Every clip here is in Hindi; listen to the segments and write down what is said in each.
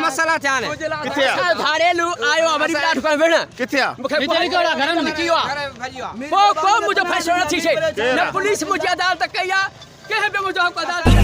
मसला थिया ने किथे आ? धारेलू आयो वरी ॾाढो कर भेण किथे आ? मूंखे घर में निकियो आहे को मुझो फैसलो न थी छे न पुलिस मुझे अदालत कई आ के बे मुझो हक अदालत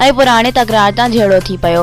ऐं पुराणे तकरार तां जहड़ो थी पियो।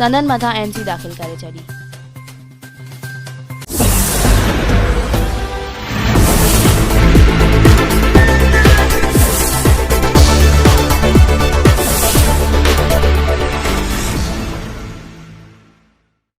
संदन मथां NC दाख़िल करे छॾी।